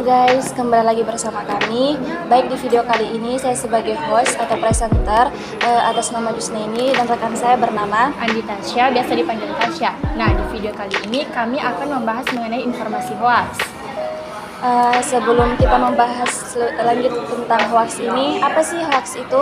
guys, kembali lagi bersama kami. Baik, di video kali ini saya sebagai host atau presenter atas nama Jusneni dan rekan saya bernama Andi Tasya, biasa dipanggil Tasya. Nah, di video kali ini kami akan membahas mengenai informasi hoax. Sebelum kita membahas lanjut tentang hoax ini, apa sih hoax itu?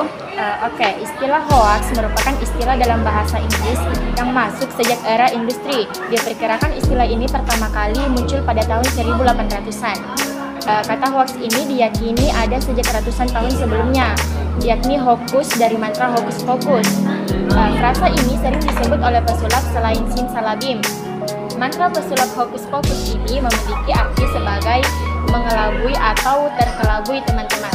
Istilah hoax merupakan istilah dalam bahasa Inggris yang masuk sejak era industri. Diperkirakan istilah ini pertama kali muncul pada tahun 1800-an. Kata hoax ini diyakini ada sejak ratusan tahun sebelumnya, yakni hokus dari mantra hokus pokus. Frasa ini sering disebut oleh pesulap selain simsalabim. Mantra pesulap hokus pokus ini memiliki arti sebagai mengelabui atau terkelabui teman-teman.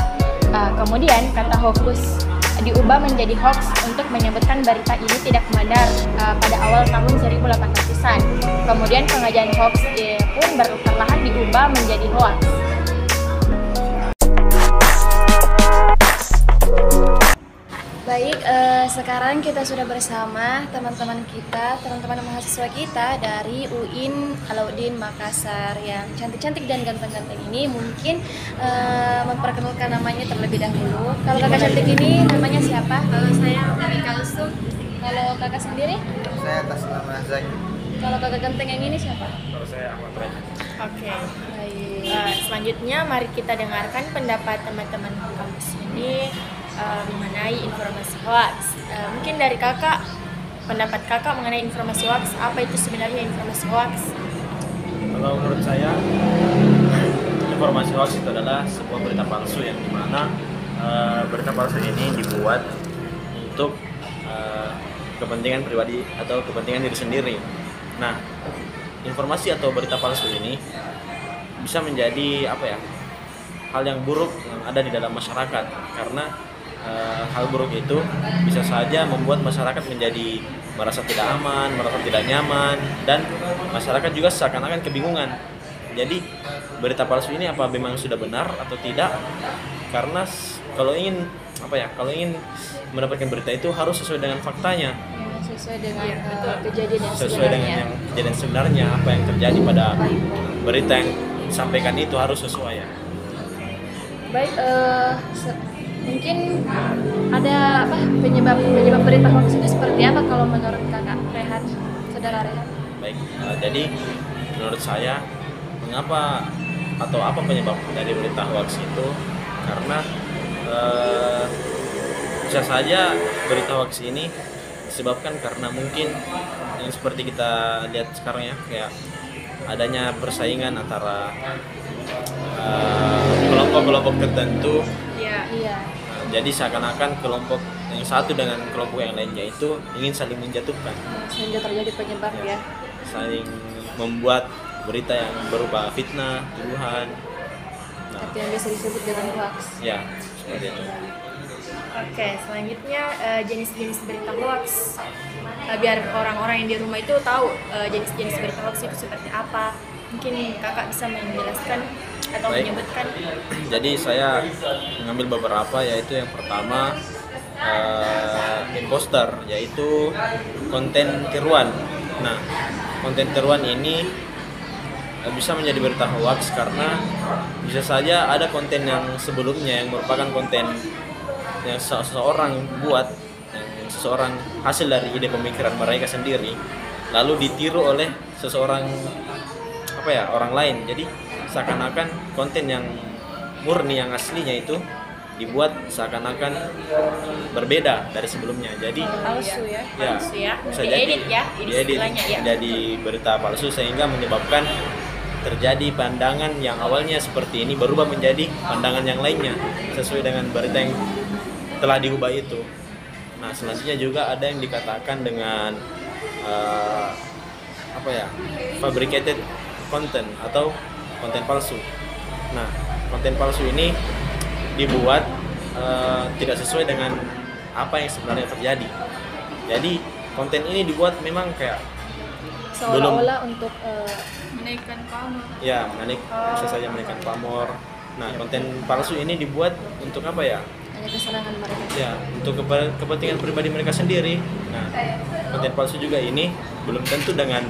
Kemudian kata hokus diubah menjadi hoax untuk menyebutkan berita ini tidak benar pada awal tahun 1800-an. Kemudian pengajaran hoax pun perlahan diubah menjadi hoax. Baik, sekarang kita sudah bersama teman-teman mahasiswa kita dari UIN Alauddin Makassar yang cantik-cantik dan ganteng-ganteng ini. Mungkin memperkenalkan namanya terlebih dahulu. Kalau kakak cantik ini namanya siapa? Kalau saya Umi Kalsum. Kalau kakak sendiri? Saya atas nama Zaki. Kalau kakak ganteng yang ini siapa? Kalau saya Ahmad Raja. Oke. Baik. Selanjutnya mari kita dengarkan pendapat teman-teman kampus ini mengenai informasi hoax. Mungkin dari kakak, pendapat kakak mengenai informasi hoax, apa itu sebenarnya informasi hoax? Kalau menurut saya, informasi hoax itu adalah sebuah berita palsu yang dimana berita palsu ini dibuat untuk kepentingan pribadi atau kepentingan diri sendiri. Nah, informasi atau berita palsu ini bisa menjadi hal yang buruk yang ada di dalam masyarakat, karena hal buruk itu bisa saja membuat masyarakat menjadi merasa tidak aman, merasa tidak nyaman, dan masyarakat juga seakan-akan kebingungan. Jadi berita palsu ini apa memang sudah benar atau tidak? Karena kalau ingin mendapatkan berita itu harus sesuai dengan faktanya, Sesuai dengan kejadian yang sesuai dengan yang kejadian sebenarnya, apa yang terjadi pada berita yang disampaikan itu harus sesuai ya. Baik, mungkin ada penyebab berita hoax itu seperti apa kalau menurut kakak Rehan, saudara Rehan? Baik, jadi menurut saya mengapa atau apa penyebab dari berita hoax itu? Karena bisa saja berita hoax ini disebabkan karena mungkin yang seperti kita lihat sekarang ya, kayak adanya persaingan antara kelompok-kelompok tertentu. Iya. Jadi seakan-akan kelompok yang satu dengan kelompok yang lainnya itu ingin saling menjatuhkan, Sehingga terjadi penyebab ya. saling membuat berita yang berupa fitnah, tuduhan. Seperti yang biasa disebut dengan hoax. Ya, seperti itu. Oke, selanjutnya jenis-jenis berita hoax. Biar orang-orang yang di rumah itu tahu jenis-jenis berita hoax itu seperti apa. Mungkin kakak bisa menjelaskan atau Baik. menyebutkan. Jadi saya mengambil beberapa, yaitu yang pertama imposter, yaitu konten tiruan. Nah, konten tiruan ini bisa menjadi berita hoax karena bisa saja ada konten yang sebelumnya yang merupakan konten yang seseorang buat, yang seseorang hasil dari ide pemikiran mereka sendiri, lalu ditiru oleh seseorang orang lain. Jadi seakan-akan konten yang murni, yang aslinya itu dibuat seakan-akan berbeda dari sebelumnya. Jadi Palsu ya. Palsu ya. bisa Diedit jadi ya, ini istilahnya ya. jadi berita palsu, sehingga menyebabkan terjadi pandangan yang awalnya seperti ini berubah menjadi pandangan yang lainnya sesuai dengan berita yang telah diubah itu. Nah, selanjutnya juga ada yang dikatakan dengan fabricated content atau konten palsu. Nah, konten palsu ini dibuat tidak sesuai dengan apa yang sebenarnya terjadi. Jadi konten ini dibuat memang kayak Seolah-olah untuk Menaikkan pamor. ya bisa saja menaikkan pamor. Nah, konten palsu ini dibuat untuk hanya kesenangan mereka. Ya, untuk kepentingan pribadi mereka sendiri. Nah, konten palsu juga ini belum tentu dengan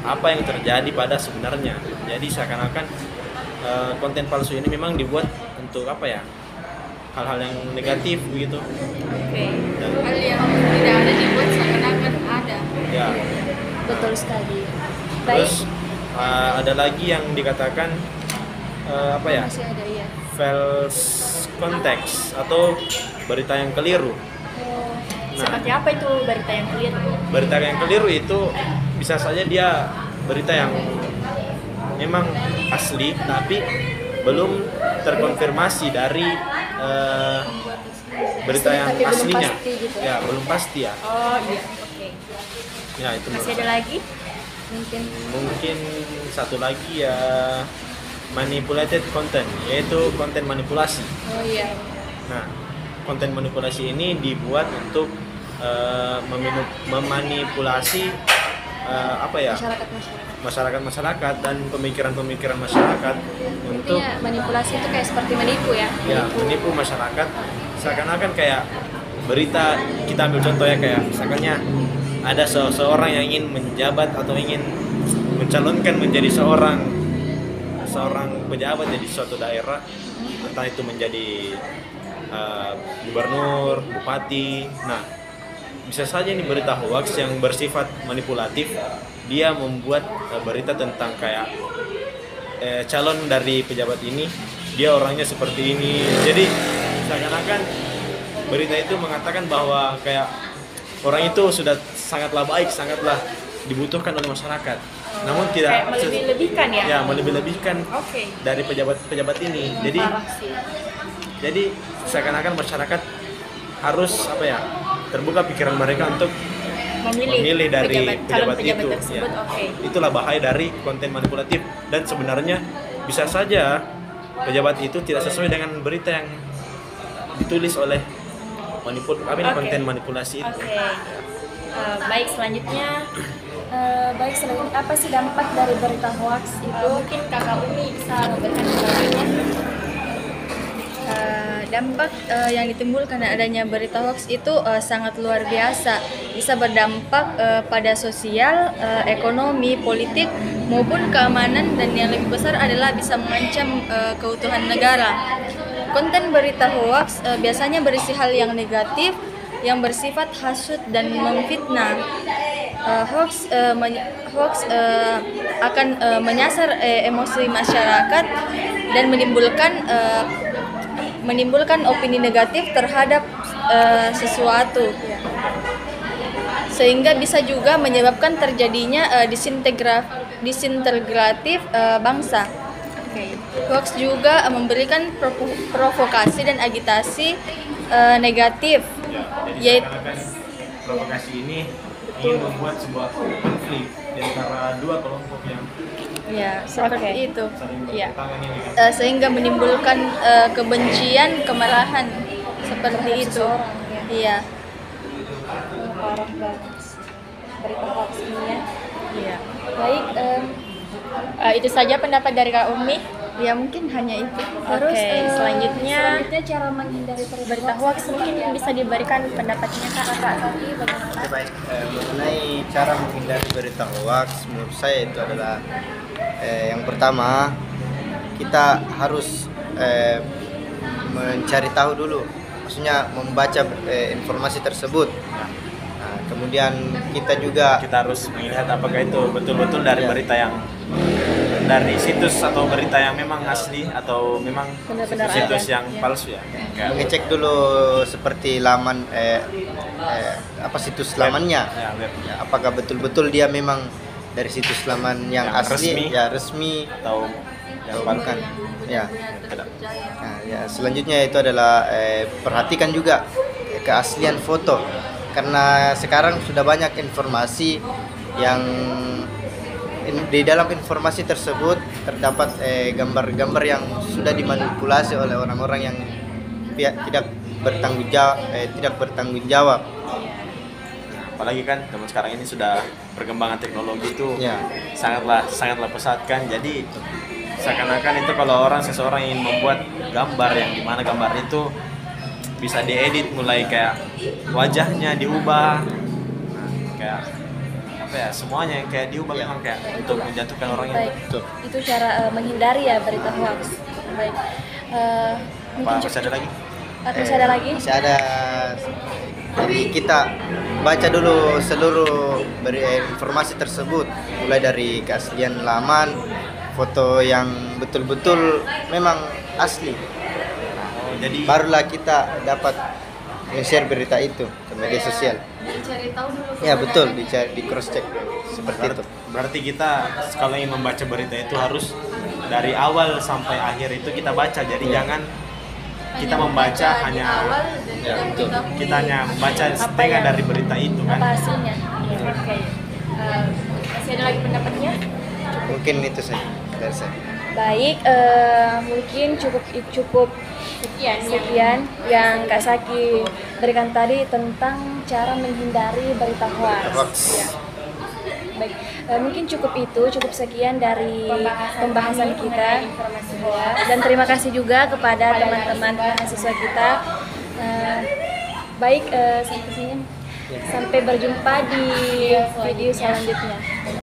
apa yang terjadi pada sebenarnya. Jadi seakan-akan konten palsu ini memang dibuat untuk apa ya, hal-hal yang negatif begitu. Oke. Dan, Hal yang tidak ada dibuat seakan-akan ada. ya. Betul sekali. Terus Baik, ada lagi yang dikatakan apa ya, masih ada ya. false context atau berita yang keliru. Oh, Nah, Seperti apa itu berita yang keliru? berita yang keliru itu bisa saja dia berita yang memang asli tapi belum terkonfirmasi dari berita yang Tapi belum aslinya. pasti gitu. Ya, belum pasti ya. Oh iya, oke. Ya, itu Masih menurut ada saya. lagi? Mungkin satu lagi ya, manipulated content, yaitu konten manipulasi. Oh iya. Nah, konten manipulasi ini dibuat untuk memanipulasi apa ya, masyarakat dan pemikiran masyarakat untuk Intinya manipulasi itu kayak seperti menipu ya. ya menipu masyarakat, seakan-akan kayak berita, kita ambil contoh ya, kayak misalkannya ada seseorang yang ingin menjabat atau ingin mencalonkan menjadi seorang pejabat di suatu daerah, entah itu menjadi gubernur, bupati. Nah, bisa saja ini berita hoax yang bersifat manipulatif. Dia membuat berita tentang kayak calon dari pejabat ini, dia orangnya seperti ini. Jadi seakan-akan berita itu mengatakan bahwa kayak orang itu sudah sangatlah baik, sangatlah dibutuhkan oleh masyarakat. Namun tidak, Kayak melebih-lebihkan ya? Ya, melebih-lebihkan Oke. dari pejabat ini. Parah sih. Jadi seakan-akan masyarakat harus apa ya, terbuka pikiran mereka untuk memilih dari calon pejabat pejabat itu. tersebut. Ya. Oke. Itulah bahaya dari konten manipulatif, dan sebenarnya bisa saja pejabat itu tidak sesuai dengan berita yang ditulis oleh Oke. konten manipulasi itu. Oke. Baik, selanjutnya Baik, selanjutnya apa sih dampak dari berita hoax itu? mungkin Kakak Umi bisa memberikan jawabannya. Dampak yang ditimbulkan adanya berita hoax itu sangat luar biasa, bisa berdampak pada sosial, ekonomi, politik maupun keamanan, dan yang lebih besar adalah bisa mengancam keutuhan negara. Konten berita hoax biasanya berisi hal yang negatif yang bersifat hasut dan memfitnah. Hoax akan menyasar emosi masyarakat dan menimbulkan opini negatif terhadap sesuatu, sehingga bisa juga menyebabkan terjadinya disintegratif bangsa. Hoax juga memberikan provokasi dan agitasi negatif, Jadi yaitu seakan-akan provokasi ini ingin membuat sebuah konflik di antara dua kelompok yang ya seperti itu, saling ya. bertentangan ini. Sehingga menimbulkan kebencian, kemarahan seperti itu. Iya. Parah banget berita hoax ini ya. Iya. Baik, Itu saja pendapat dari Kak Umi. Ya mungkin hanya itu. terus Oke, selanjutnya cara menghindari berita hoax mungkin bisa diberikan pendapatnya Kak. Oke, baik. Mengenai cara menghindari berita hoax, menurut saya itu adalah yang pertama, kita harus mencari tahu dulu, maksudnya membaca informasi tersebut. Nah, kemudian kita juga Kita harus melihat apakah itu betul-betul dari Ya. berita yang dari situs atau berita yang memang asli atau memang Benar-benar situs ada. yang palsu ya. Kayak mengecek dulu seperti laman apa situs lamannya. ya, web Ya, apakah betul-betul dia memang dari situs laman yang Yang asli, resmi. ya resmi atau yang atau palsu. bukan. Ya. Tidak. Nah, ya, selanjutnya itu adalah perhatikan juga keaslian foto, karena sekarang sudah banyak informasi yang di dalam informasi tersebut terdapat gambar-gambar yang sudah dimanipulasi oleh orang-orang yang tidak bertanggung jawab. Apalagi kan zaman sekarang ini sudah perkembangan teknologi itu Ya. sangatlah pesat kan. Jadi seakan-akan itu kalau seseorang ingin membuat gambar yang dimana gambar itu bisa diedit, mulai kayak wajahnya diubah, kayak apa ya, semuanya yang kayak diubah memang kayak untuk menjatuhkan orang yang Baik, itu cara menghindari ya berita hoax. Baik. Mungkin apa, masih ada lagi? masih ada lagi? Masih ada. Jadi kita baca dulu seluruh informasi tersebut, mulai dari keaslian laman, foto yang betul-betul memang asli. Oh, jadi Barulah kita dapat share berita itu ke media sosial. Dicari tahu dulu. Ya betul, dicari, di cross check seperti itu. berarti kita kalau ingin membaca berita itu harus dari awal sampai akhir itu kita baca. Jadi jangan kita membaca hanya awal dan Ya, tidak betul. mengetahui kita hanya membaca setengah dari berita itu kan. Apa hasilnya? Oke. Masih ada lagi pendapatnya? Mungkin itu saja dari saya. Baik, mungkin cukup sekian yang Kak Saki berikan tadi tentang cara menghindari berita hoax. Hoax. Ya. Baik, mungkin cukup sekian dari pembahasan kita. Informasi Ya, dan terima kasih juga kepada teman-teman mahasiswa kita. Baik, sampai berjumpa di video selanjutnya.